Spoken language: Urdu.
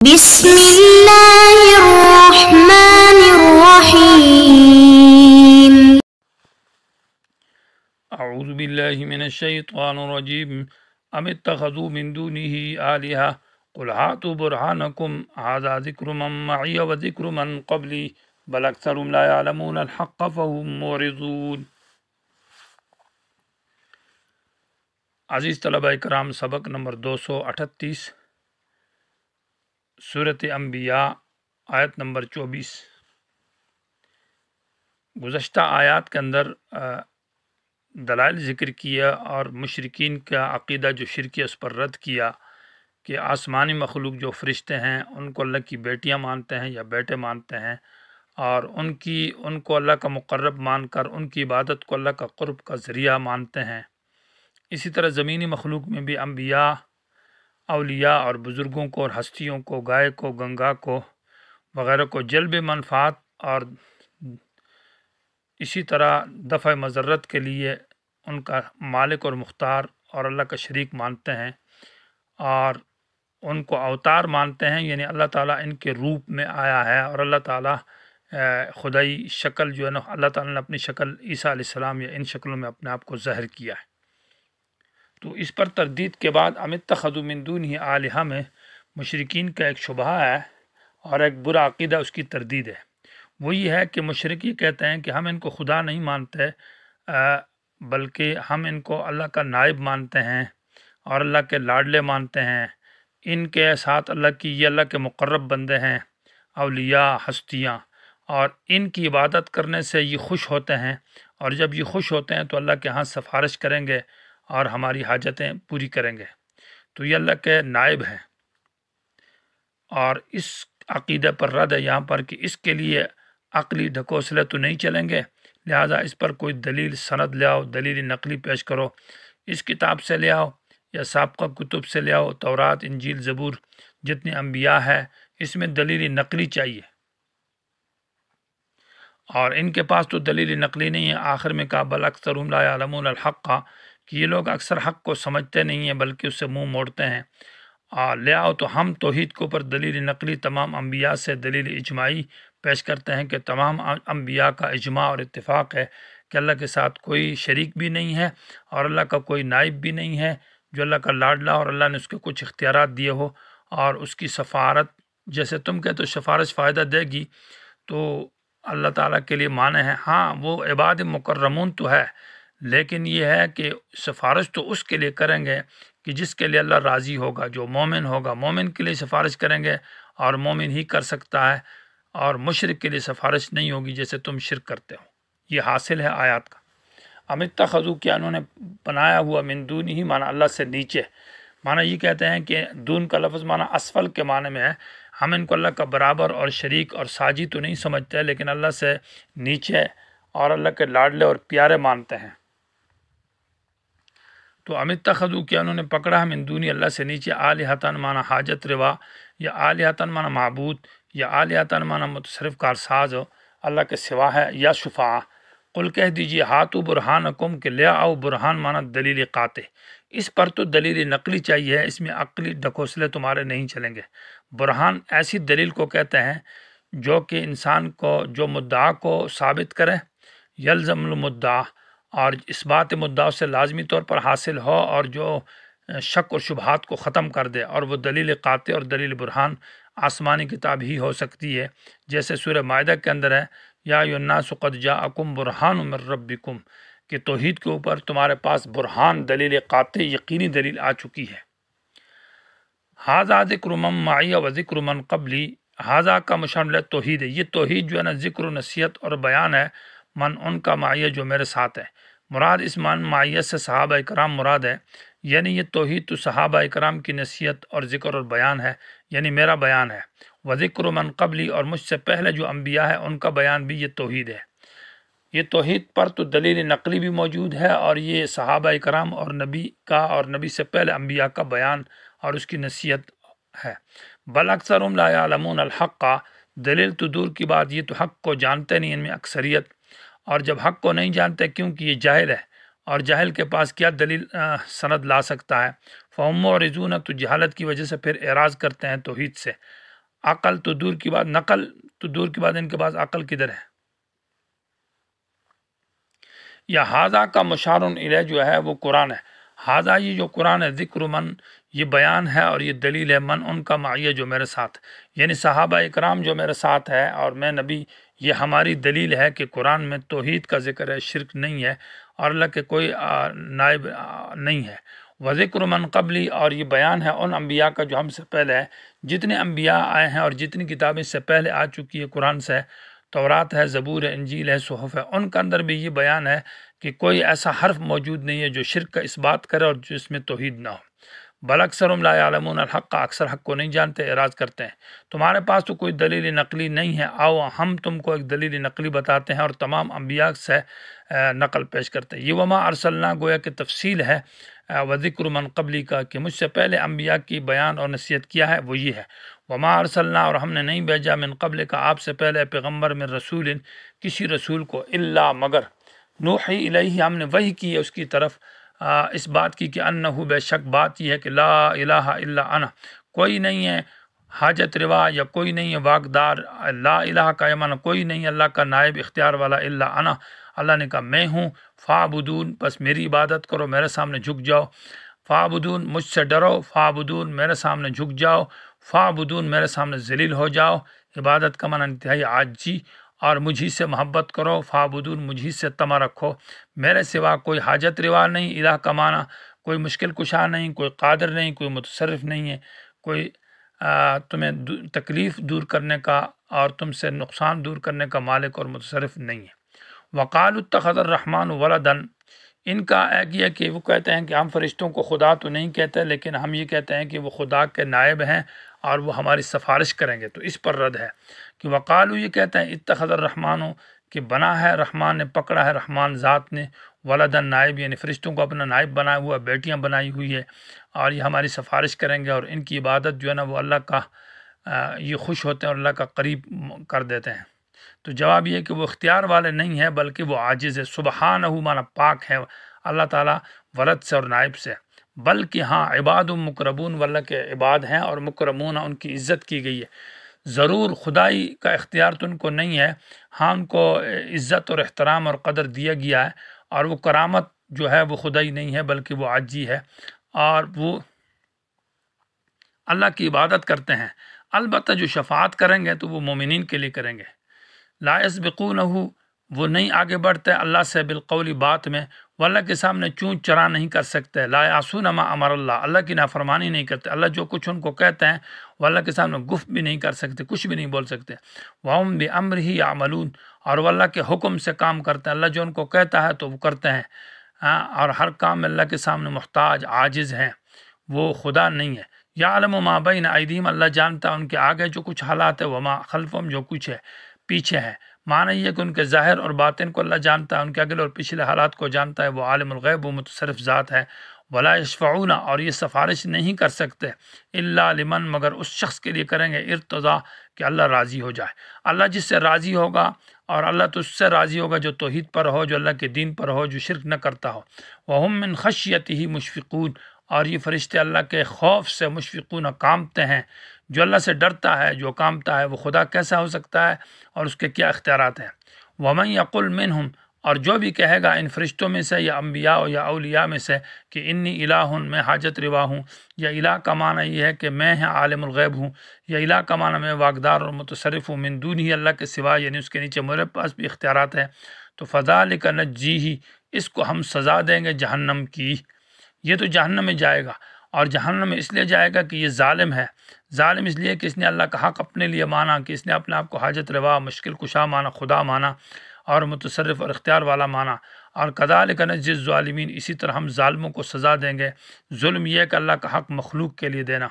بسم اللہ الرحمن الرحیم اعوذ باللہ من الشیطان الرجیم ام اتخذوا من دونه آلہہ قل ہاتوا برہانکم ھذا ذکر من معی و ذکر من قبلی بل اکثرهم لا يعلمون الحق فهم معرضون۔ عزیز طلبہ کرام، سبق نمبر 238، سورۃ انبیاء، آیت نمبر 24۔ گزشتہ آیات کے اندر دلائل ذکر کیا اور مشرکین کا عقیدہ جو شرکی اس پر رد کیا کہ آسمانی مخلوق جو فرشتے ہیں ان کو اللہ کی بیٹیاں مانتے ہیں یا بیٹے مانتے ہیں، اور ان کو اللہ کا مقرب مان کر ان کی عبادت کو اللہ کا قرب کا ذریعہ مانتے ہیں۔ اسی طرح زمینی مخلوق میں بھی انبیاء، اولیاء اور بزرگوں کو اور ہستیوں کو، گائے کو، گنگا کو وغیرہ کو جلب منفعت اور اسی طرح دفع مضرت کے لیے ان کا مالک اور مختار اور اللہ کا شریک مانتے ہیں، اور ان کو اوتار مانتے ہیں، یعنی اللہ تعالیٰ ان کے روپ میں آیا ہے، اور اللہ تعالیٰ خدائی شکل جو ہے نا، اللہ تعالیٰ نے اپنی شکل عیسیٰ علیہ السلام یا ان شکلوں میں اپنے آپ کو ظاہر کیا ہے۔ تو اس پر تردید کے بعد ام اتخذوا من دونہ آلہہ میں مشرکین کا ایک شبہ ہے اور ایک برا عقیدہ اس کی تردید ہے۔ وہ یہ ہے کہ مشرک یہ کہتے ہیں کہ ہم ان کو خدا نہیں مانتے، بلکہ ہم ان کو اللہ کا نائب مانتے ہیں اور اللہ کے لاڈلے مانتے ہیں، ان کے ساتھ یہ اللہ کے مقرب بندے ہیں، اولیاء، ہستیاں، اور ان کی عبادت کرنے سے یہ خوش ہوتے ہیں، اور جب یہ خوش ہوتے ہیں تو اللہ کے ہاں سفارش کریں گے اور ہماری حاجتیں پوری کریں گے، تو یہ اللہ کے نائب ہیں۔ اور اس عقیدہ پر رد ہے یہاں پر کہ اس کے لیے عقلی ڈھکوسلے تو نہیں چلیں گے، لہٰذا اس پر کوئی دلیل سند لے آؤ، دلیل نقلی پیش کرو، اس کتاب سے لے آؤ یا سابقہ کتب سے لے آؤ، تورات، انجیل، زبور، جتنے انبیاء ہے اس میں دلیل نقلی چاہیے، اور ان کے پاس تو دلیل نقلی نہیں ہے۔ آخر میں کہا بل اکثرهم لا يعلمون الحق، کہ یہ لوگ اکثر حق کو سمجھتے نہیں ہیں بلکہ اس سے منہ موڑتے ہیں۔ لے آؤ تو ہم توحید کے اوپر دلیل نقلی تمام انبیاء سے دلیل اجماعی پیش کرتے ہیں کہ تمام انبیاء کا اجماع اور اتفاق ہے کہ اللہ کے ساتھ کوئی شریک بھی نہیں ہے اور اللہ کا کوئی نائب بھی نہیں ہے جو اللہ کا لاڈلا اور اللہ نے اس کے کچھ اختیارات دیے ہو، اور اس کی سفارت، جیسے تم کہتے ہو سفارش فائدہ دے گی، تو اللہ تعالیٰ کے لیے معنی ہے ہاں وہ عباد مکرمون تو ہے، لیکن یہ ہے کہ سفارش تو اس کے لیے کریں گے کہ جس کے لیے اللہ راضی ہوگا، جو مومن ہوگا، مومن کے لیے سفارش کریں گے اور مومن ہی کر سکتا ہے، اور مشرک کے لیے سفارش نہیں ہوگی جیسے تم شرک کرتے ہو۔ یہ حاصل ہے آیات کا۔ ام اتخذوا، کیا انہوں نے بنایا ہوا، من دونہ ہی معنی اللہ سے نیچے، معنی یہ کہتے ہیں کہ دون کا لفظ معنی اسفل کے معنی میں ہے، ہم ان کو اللہ کا برابر اور شریک اور ساجی تو نہیں سمجھتے لیکن اللہ سے نیچے اور اللہ کے لاڈلے اور پیارے مانتے ہیں۔ تو ام اتخذوا، کیا انہوں نے پکڑا ہے، من دونی اللہ سے نیچے، آلہتن معنی حاجت روا، یا آلہتن معنی معبود، یا آلہتن معنی متصرف کارساز اللہ کے سوا ہے، یا شفاعہ۔ قل کہہ دیجیے ہاتوا برہانکم، کہ لے آؤ برہان معنی دلیل قاطع، اس پر تو دلیل نقلی چاہیے، اس میں عقلی ڈھکوسلے تمہارے نہیں چلیں گے۔ برہان ایسی دلیل کو کہتے ہیں جو کہ انسان کو، جو مدعا کو ثابت کرے، یلزم المدعا، اور اس بات مدعا سے لازمی طور پر حاصل ہو، اور جو شک اور شبہات کو ختم کر دے، اور وہ دلیل قاطع اور دلیل برہان آسمانی کتاب ہی ہو سکتی ہے، جیسے سورہ مائدہ کے اندر ہے یا ایھا الناس قد جاءکم برہان من ربکم، کہ توحید کے اوپر تمہارے پاس برہان، دلیل قاطع، یقینی دلیل آ چکی ہے۔ ھذا ذکر من معی و ذکر من قبلی، ھذا کا مشامل توحید ہے، یہ توحید جو ہے نا ذکر و نصیحت اور بیان ہے، من ان کا معیہ جو میرے ساتھ ہے، مراد اس معیت سے صحابہ کرام مراد ہے، یعنی یہ توحید تو صحابہ کرام کی نصیحت اور ذکر اور بیان ہے، یعنی میرا بیان ہے، و ذکر من قبلی، اور مجھ سے پہلے جو انبیاء ہے ان کا بیان بھی یہ توحید ہے۔ یہ توحید پر تو دلیل نقلی بھی موجود ہے، اور یہ صحابہ کرام اور نبی کا اور نبی سے پہلے انبیاء کا بیان اور اس کی نصیحت ہے۔ بل اکثرهم لا يعلمون الحق، دلیل تو دور کی بات، یہ تو حق کو جانتے نہیں، ان میں اکثریت، اور جب حق کو نہیں جانتے کیونکہ یہ جاہل ہے، اور جاہل کے پاس کیا دلیل سند لا سکتا ہے، فهم معرضون، تو جہالت کی وجہ سے پھر اعراض کرتے ہیں توحید سے، عقل تو دور کی بات، نقل تو دور کی بات، ان کے پاس عقل کدھر ہے؟ یا ہاذا کا مشار الیہ جو ہے وہ قرآن ہے، ہاذا یہ جو قرآن ہے، ذکر من یہ بیان ہے اور یہ دلیل ہے، من ان کا معیہ جو میرے ساتھ، یعنی صحابہ اکرام جو میرے ساتھ ہے اور میں نبی، یہ ہماری دلیل ہے کہ قرآن میں توحید کا ذکر ہے، شرک نہیں ہے اور اللہ کے کوئی نائب نہیں ہے۔ وذکر من قبلی اور یہ بیان ہے ان انبیاء کا جو ہم سے پہلے ہے، جتنے انبیاء آئے ہیں اور جتنی کتابیں سے پہلے آ چکی ہے قرآن سے، تورات ہے، زبور ہے، انجیل ہے، صحف ہے، ان کے اندر بھی یہ بیان ہے کہ کوئی ایسا حرف موجود نہیں ہے جو شرک کا اس بات کرے اور جس میں توحید نہ ہو۔ بل اکثرهم لا يعلمون الحق، اکثر حق کو نہیں جانتے، اعراض کرتے ہیں تمہارے پاس تو کوئی دلیل نقلی نہیں ہے، آؤ ہم تم کو ایک دلیل نقلی بتاتے ہیں، اور تمام انبیاء سے نقل پیش کرتے ہیں۔ یہ وما ارسلنا گویا کہ تفصیل ہے وذکر من قبلی کا، کہ مجھ سے پہلے انبیاء کی بیان اور نصیحت کیا ہے وہ یہ ہے۔ وما ارسلنا اور ہم نے نہیں بھیجا من قبل کا آپ سے پہلے پیغمبر من رسول کسی رسول کو، الا مگر نوحی الیہ ہم نے وحی کی ہے اس کی طرف، اس بات کی کہ انہو بے شک بات یہ ہے کہ لا الہ الا انا، کوئی نہیں ہے حاجت روا یا کوئی نہیں ہے واقدار، لا الہ کا یمن کوئی نہیں اللہ کا نائب اختیار والا، الا انا اللہ نے کہا میں ہوں، فعبدون بس میری عبادت کرو، میرے سامنے جھک جاؤ، فعبدون مجھ سے ڈرو، فعبدون میرے سامنے جھک جاؤ، فعبدون میرے سامنے ذلیل ہو جاؤ، عبادت کا معنی انتہائی عاجزی، اور مجھی سے محبت کرو، فعبدون مجھی سے تما رکھو، میرے سوا کوئی حاجت روا نہیں، الہ کا معنی کوئی مشکل کشا نہیں، کوئی قادر نہیں، کوئی متصرف نہیں ہے، کوئی تمہیں تکلیف دور کرنے کا اور تم سے نقصان دور کرنے کا مالک اور متصرف نہیں ہے۔ وقالوا اتخذ الرحمن ولدا، ان کا ایک یہ کہ وہ کہتے ہیں کہ ہم فرشتوں کو خدا تو نہیں کہتے، لیکن ہم یہ کہتے ہیں کہ وہ خدا کے نائب ہیں اور وہ ہماری سفارش کریں گے، تو اس پر رد ہے کہ وقالوا یہ کہتے ہیں اتخذ الرحمن کہ بنا ہے رحمان نے، پکڑا ہے رحمان ذات نے، ولدن نائب یعنی فرشتوں کو اپنا نائب بنایا ہوا، بیٹیاں بنائی ہوئی ہے اور یہ ہماری سفارش کریں گے، اور ان کی عبادت جو ہے نا وہ اللہ کا یہ خوش ہوتے ہیں اور اللہ کا قریب کر دیتے ہیں۔ تو جواب یہ ہے کہ وہ اختیار والے نہیں ہیں بلکہ وہ عاجز ہے، سبحانہ مانا پاک ہے اللہ تعالیٰ ولد سے اور نائب سے، بلکہ ہاں عباد مکرمون واللہ کے عباد ہیں اور مکرمون ان کی عزت کی گئی ہے۔ ضرور خدائی کا اختیار تو ان کو نہیں ہے، ہاں ان کو عزت اور احترام اور قدر دیا گیا ہے، اور وہ کرامت جو ہے وہ خدائی نہیں ہے بلکہ وہ عاجزی ہے، اور وہ اللہ کی عبادت کرتے ہیں۔ البتہ جو شفاعت کریں گے تو وہ مومنین کے لیے کریں گے۔ لا یسبقونہ وہ نہیں آگے بڑھتے اللہ سے بالقول بات میں، وہ اللہ کے سامنے چون چرا نہیں کر سکتے، لا یعصون ما امر اللہ اللہ کی نافرمانی نہیں کرتے، اللہ جو کچھ ان کو کہتے ہیں وہ اللہ کے سامنے گفت بھی نہیں کر سکتے، کچھ بھی نہیں بول سکتے۔ وہم بامرہ یعملون اور وہ اللہ کے حکم سے کام کرتے ہیں، اللہ جو ان کو کہتا ہے تو وہ کرتے ہیں، اور ہر کام میں اللہ کے سامنے محتاج عاجز ہیں، وہ خدا نہیں ہے۔ یعلم ما بین ایدیہم اللہ جانتا ہے ان کے آگے جو کچھ حالات ہے، وما خلفہم جو کچھ ہے پیچھے ہے، معنی یہ کہ ان کے ظاہر اور باطن کو اللہ جانتا ہے، ان کے اگلے اور پچھلے حالات کو جانتا ہے، وہ عالم الغیب و متصرف ذات ہے۔ ولا یشفعون اور یہ سفارش نہیں کر سکتے الا لمن مگر اس شخص کے لیے کریں گے ارتضا کہ اللہ راضی ہو جائے، اللہ جس سے راضی ہوگا، اور اللہ تو اس سے راضی ہوگا جو توحید پر ہو، جو اللہ کے دین پر ہو، جو شرک نہ کرتا ہو۔ وہم من خشیتہ مشفقون اور یہ فرشتے اللہ کے خوف سے مشفقون کامتے ہیں، جو اللہ سے ڈرتا ہے، جو کامتا ہے، وہ خدا کیسا ہو سکتا ہے اور اس کے کیا اختیارات ہیں۔ ومن یقل منہم اور جو بھی کہے گا ان فرشتوں میں سے یا انبیاء یا اولیاء میں سے کہ انی الہ میں حاجت روا ہوں، یا الہ کا معنی یہ ہے کہ میں عالم الغیب ہوں، یا الہ کا معنی میں واقدار اور متصرف ہوں، من دون ہی اللہ کے سوا یعنی اس کے نیچے میرے پاس بھی اختیارات ہیں، تو فذلک نجزیہ اس کو ہم سزا دیں گے جہنم کی، یہ تو جہنم میں جائے گا، اور جہنم میں اس لیے جائے گا کہ یہ ظالم ہے، ظالم اس لیے کہ اس نے اللہ کا حق اپنے لیے مانا، کہ اس نے اپنے آپ کو حاجت روا، مشکل کشا مانا، خدا مانا، اور متصرف اور اختیار والا مانا۔ اور کذالک نجزی الظالمین اسی طرح ہم ظالموں کو سزا دیں گے۔ ظلم یہ ہے کہ اللہ کا حق مخلوق کے لیے دینا۔